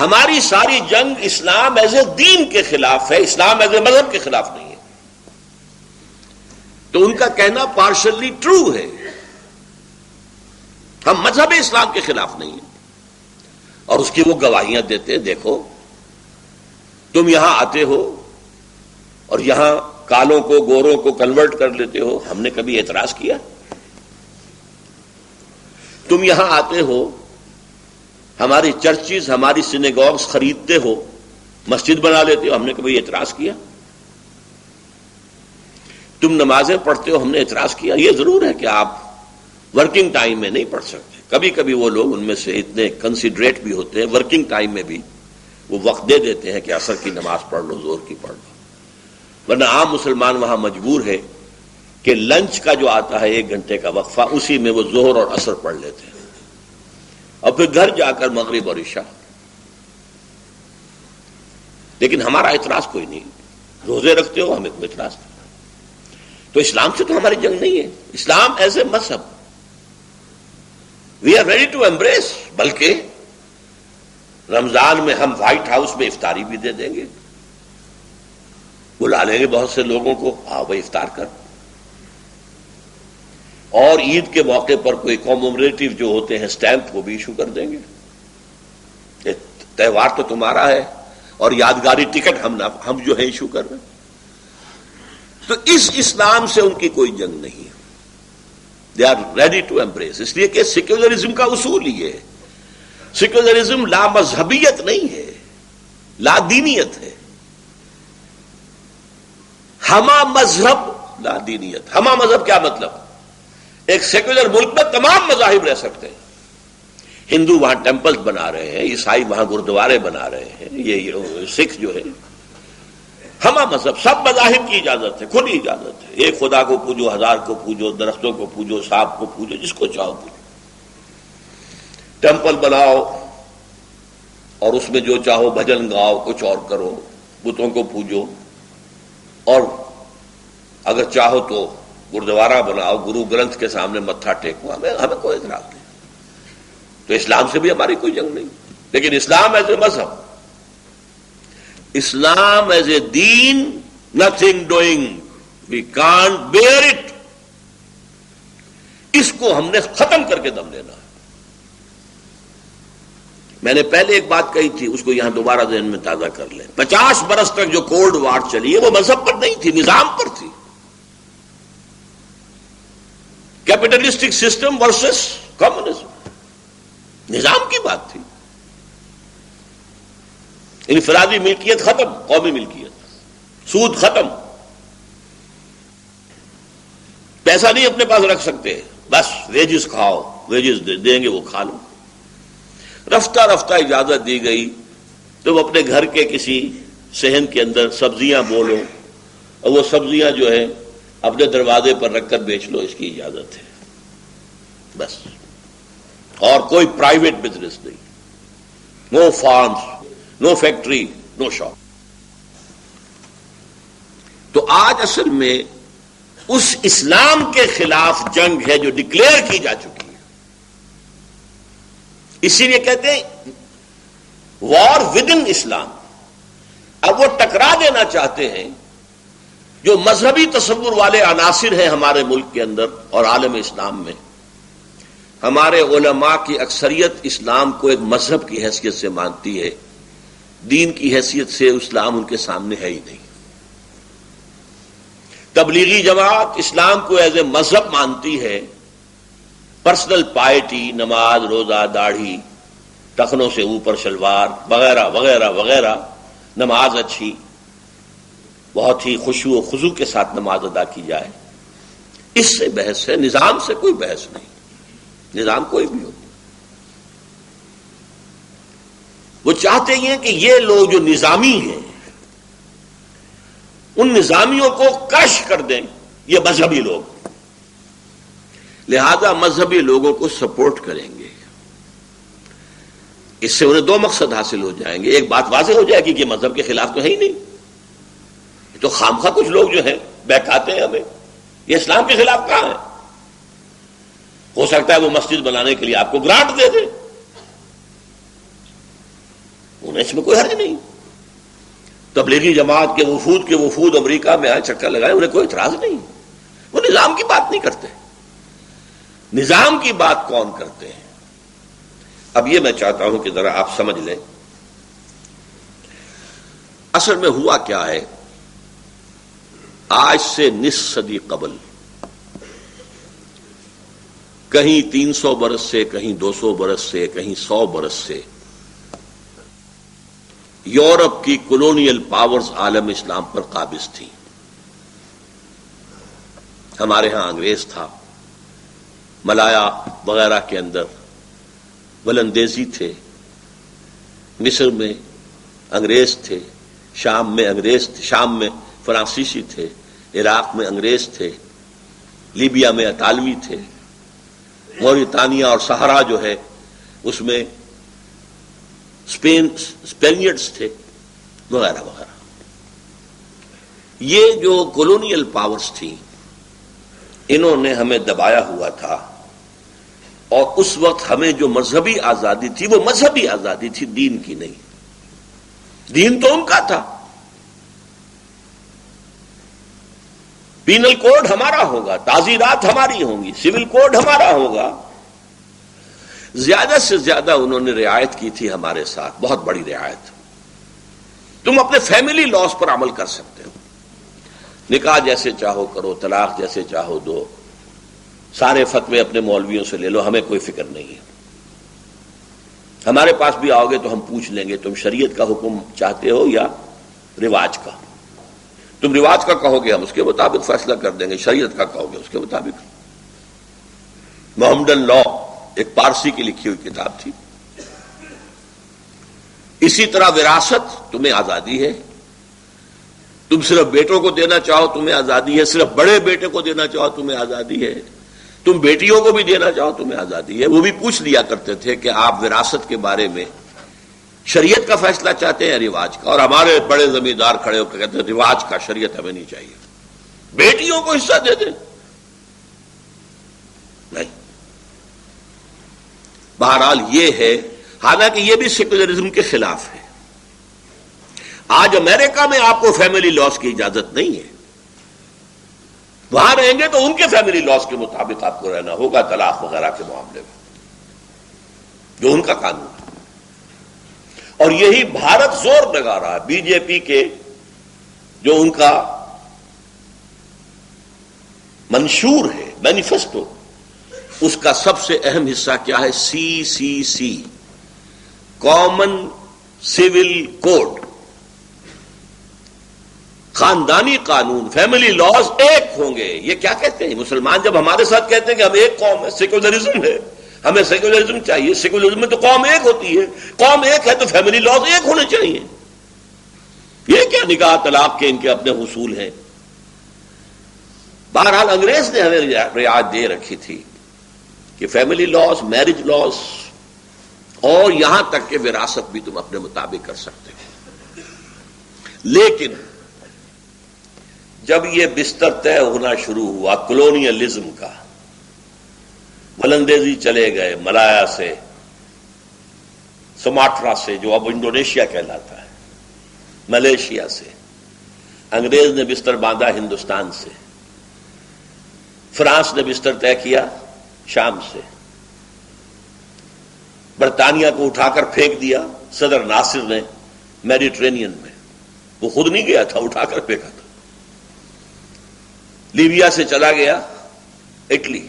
ہماری ساری جنگ اسلام ایز اے دین کے خلاف ہے، اسلام ایز اے مذہب کے خلاف نہیں ہے. تو ان کا کہنا پارشلی ٹرو ہے. ہم مذہب اسلام کے خلاف نہیں ہیں، اور اس کی وہ گواہیاں دیتے ہیں. دیکھو تم یہاں آتے ہو اور یہاں کالوں کو گوروں کو کنورٹ کر لیتے ہو، ہم نے کبھی اعتراض کیا؟ تم یہاں آتے ہو، ہماری چرچز ہماری سینیگوگز خریدتے ہو، مسجد بنا لیتے ہو، ہم نے کبھی اعتراض کیا؟ تم نمازیں پڑھتے ہو، ہم نے اعتراض کیا؟ یہ ضرور ہے کہ آپ ورکنگ ٹائم میں نہیں پڑھ سکتے. کبھی کبھی وہ لوگ ان میں سے اتنے کنسیڈریٹ بھی ہوتے ہیں، ورکنگ ٹائم میں بھی وہ وقت دے دیتے ہیں کہ عصر کی نماز پڑھ لو، ظہر کی پڑھ لو. ورنہ عام مسلمان وہاں مجبور ہے کہ لنچ کا جو آتا ہے 1 گھنٹے کا وقفہ، اسی میں وہ ظہر اور عصر پڑھ لیتے ہیں، اور پھر گھر جا کر مغرب اور عشاء. لیکن ہمارا اعتراض کوئی نہیں. روزے رکھتے ہو، ہمیں کوئی اعتراض نہیں. تو اسلام سے تو ہماری جنگ نہیں ہے. اسلام ایز اے مذہب we are ready to embrace. بلکہ رمضان میں ہم وائٹ ہاؤس میں افطاری بھی دے دیں گے، بلا لیں گے بہت سے لوگوں کو، آؤ بھائی افطار کر. اور عید کے موقع پر کوئی کومومریٹو جو ہوتے ہیں سٹیمپ وہ بھی ایشو کر دیں گے. یہ تہوار تو تمہارا ہے اور یادگاری ٹکٹ ہم جو ہے ایشو کر رہے ہیں. تو اس اسلام سے ان کی کوئی جنگ نہیں ہے. They are ready to embrace. اس لیے کہ سیکولرزم کا اصول یہ ہے، سیکولرزم لا مذہبیت نہیں ہے، لا دینیت ہے. ہما مذہب لا دینیت. ہما مذہب کیا مطلب؟ ایک سیکولر ملک میں تمام مذاہب رہ سکتے ہیں. ہندو وہاں ٹیمپلز بنا رہے ہیں، عیسائی وہاں گردوارے بنا رہے ہیں، یہ سکھ جو ہے. ہما مذہب، سب مذاہب کی اجازت ہے، کھلی اجازت ہے. ایک خدا کو پوجو، 1000 کو پوجو، درختوں کو پوجو، سانپ کو پوجو، جس کو چاہو پوجو. ٹیمپل بناؤ اور اس میں جو چاہو بھجن گاؤ، کچھ اور کرو، بتوں کو پوجو، اور اگر چاہو تو گردوارہ بناؤ، گرو گرنتھ کے سامنے متھا ٹیکو. ہمیں کوئی اعتراض نہیں. تو اسلام سے بھی ہماری کوئی جنگ نہیں. لیکن اسلام ایز اے مذہب، اسلام ایز اے دین، nothing doing, we can't bear it. اس کو ہم نے ختم کر کے دم لینا ہے. میں نے پہلے ایک بات کہی تھی، اس کو یہاں دوبارہ ذہن میں تازہ کر لیں. 50 برس تک جو کولڈ وار چلی ہے وہ مذہب پر نہیں تھی، نظام پر تھی. کیپٹلسٹک سسٹم ورسس کمیونزم، نظام کی بات تھی. انفرادی ملکیت ختم، قومی ملکیت، سود ختم. پیسہ نہیں اپنے پاس رکھ سکتے، بس ویجز کھاؤ، ویجز دیں گے وہ کھا لو. رفتہ رفتہ اجازت دی گئی. تم اپنے گھر کے کسی صحن کے اندر سبزیاں بولو، اور وہ سبزیاں جو ہے اپنے دروازے پر رکھ کر بیچ لو، اس کی اجازت ہے بس. اور کوئی پرائیویٹ بزنس نہیں، نو فارمز، نو فیکٹری، نو شاپ. تو آج اصل میں اس اسلام کے خلاف جنگ ہے جو ڈکلیئر کی جا چکی ہے. اسی لیے کہتے ہیں وار ود ان اسلام. اب وہ ٹکرا دینا چاہتے ہیں جو مذہبی تصور والے عناصر ہیں ہمارے ملک کے اندر اور عالم اسلام میں. ہمارے علماء کی اکثریت اسلام کو ایک مذہب کی حیثیت سے مانتی ہے، دین کی حیثیت سے اسلام ان کے سامنے ہے ہی نہیں. تبلیغی جماعت اسلام کو ایز اے مذہب مانتی ہے. پرسنل پائٹی، نماز، روزہ، داڑھی، ٹخنوں سے اوپر شلوار وغیرہ وغیرہ وغیرہ. نماز اچھی، بہت ہی خشوع و خضوع کے ساتھ نماز ادا کی جائے، اس سے بحث ہے. نظام سے کوئی بحث نہیں، نظام کوئی بھی ہو. وہ چاہتے ہیں کہ یہ لوگ جو نظامی ہیں ان نظامیوں کو کش کر دیں. یہ مذہبی لوگ، لہذا مذہبی لوگوں کو سپورٹ کریں گے. اس سے انہیں 2 مقصد حاصل ہو جائیں گے. ایک بات واضح ہو جائے گی کہ مذہب کے خلاف تو ہے ہی نہیں. تو خامخواہ کچھ لوگ جو ہیں بہکاتے ہیں ہمیں، یہ اسلام کے خلاف کہاں ہے. ہو سکتا ہے وہ مسجد بنانے کے لیے آپ کو گرانٹ دے دے، انہیں اس میں کوئی حرج نہیں. تبلیغی جماعت کے وفود امریکہ میں آئے چکر لگائے, انہیں کوئی اعتراض نہیں. وہ نظام کی بات نہیں کرتے. نظام کی بات کون کرتے ہیں؟ اب یہ میں چاہتا ہوں کہ ذرا آپ سمجھ لیں اصل میں ہوا کیا ہے. آج سے نصف صدی قبل, کہیں 300 برس سے, کہیں 200 برس سے, کہیں 100 برس سے یورپ کی کولونیل پاورز عالم اسلام پر قابض تھیں. ہمارے ہاں انگریز تھا, ملایا وغیرہ کے اندر ولندیزی تھے, مصر میں انگریز تھے, شام میں انگریز تھے, شام میں فرانسیسی تھے, عراق میں انگریز تھے, لیبیا میں اطالوی تھے, موریتانیہ اور صحرا جو ہے اس میں اسپینیڈز تھے, وغیرہ وغیرہ. یہ جو کولونیل پاورز تھیں انہوں نے ہمیں دبایا ہوا تھا, اور اس وقت ہمیں جو مذہبی آزادی تھی وہ مذہبی آزادی تھی, دین کی نہیں. دین تو ان کا تھا. پینل کوڈ ہمارا ہوگا, تعزیرات ہماری ہوں گی, سول کوڈ ہمارا ہوگا. زیادہ سے زیادہ انہوں نے رعایت کی تھی ہمارے ساتھ, بہت بڑی رعایت. تم اپنے فیملی لاز پر عمل کر سکتے ہو, نکاح جیسے چاہو کرو, طلاق جیسے چاہو دو, سارے فتوے اپنے مولویوں سے لے لو, ہمیں کوئی فکر نہیں ہے. ہمارے پاس بھی آؤ گے تو ہم پوچھ لیں گے تم شریعت کا حکم چاہتے ہو یا رواج کا. تم رواج کا کہو گے ہم اس کے مطابق فیصلہ کر دیں گے, شریعت کا کہو گے اس کے مطابق. محمدن لا ایک پارسی کی لکھی ہوئی کتاب تھی. اسی طرح وراثت, تمہیں آزادی ہے, تم صرف بیٹوں کو دینا چاہو تمہیں آزادی ہے, صرف بڑے بیٹے کو دینا چاہو تمہیں آزادی ہے, تم بیٹیوں کو بھی دینا چاہو تمہیں آزادی ہے. وہ بھی پوچھ لیا کرتے تھے کہ آپ وراثت کے بارے میں شریعت کا فیصلہ چاہتے ہیں یا رواج کا, اور ہمارے بڑے زمیندار کھڑے ہو کے کہتے ہیں رواج کا, شریعت ہمیں نہیں چاہیے, بیٹیوں کو حصہ دے دیں. نہیں. بہرحال یہ ہے, حالانکہ یہ بھی سیکولرزم کے خلاف ہے. آج امریکہ میں آپ کو فیملی لاز کی اجازت نہیں ہے. وہاں رہیں گے تو ان کے فیملی لاز کے مطابق آپ کو رہنا ہوگا, طلاق وغیرہ کے معاملے میں, جو ان کا قانون ہے. اور یہی بھارت زور لگا رہا ہے, بی جے پی کے جو ان کا منشور ہے, مینیفیسٹو, اس کا سب سے اہم حصہ کیا ہے؟ CCC, کامن سول کوڈ, خاندانی قانون, فیملی لاز ایک ہوں گے. یہ کیا کہتے ہیں مسلمان جب ہمارے ساتھ کہتے ہیں کہ ہم ایک قوم ہے, سیکولرزم ہے, ہمیں سیکولرزم چاہیے. سیکولرزم میں تو قوم ایک ہوتی ہے, قوم ایک ہے تو فیملی لاز ایک ہونے چاہیے. یہ کیا نکاح طلاق کے ان کے اپنے حصول ہیں. بہرحال انگریز نے ہمیں رعایت دے رکھی تھی کہ فیملی لاز, میرج لاز, اور یہاں تک کہ وراثت بھی تم اپنے مطابق کر سکتے ہو. لیکن جب یہ بستر طے ہونا شروع ہوا کولونیلزم کا, ولندیزی چلے گئے ملایا سے, سماٹرا سے جو اب انڈونیشیا کہلاتا ہے, ملیشیا سے, انگریز نے بستر باندھا ہندوستان سے, فرانس نے بستر طے کیا شام سے, برطانیہ کو اٹھا کر پھینک دیا صدر ناصر نے میڈیٹرینین میں. وہ خود نہیں گیا تھا, اٹھا کر پھینکا تھا. لیبیا سے چلا گیا اٹلی,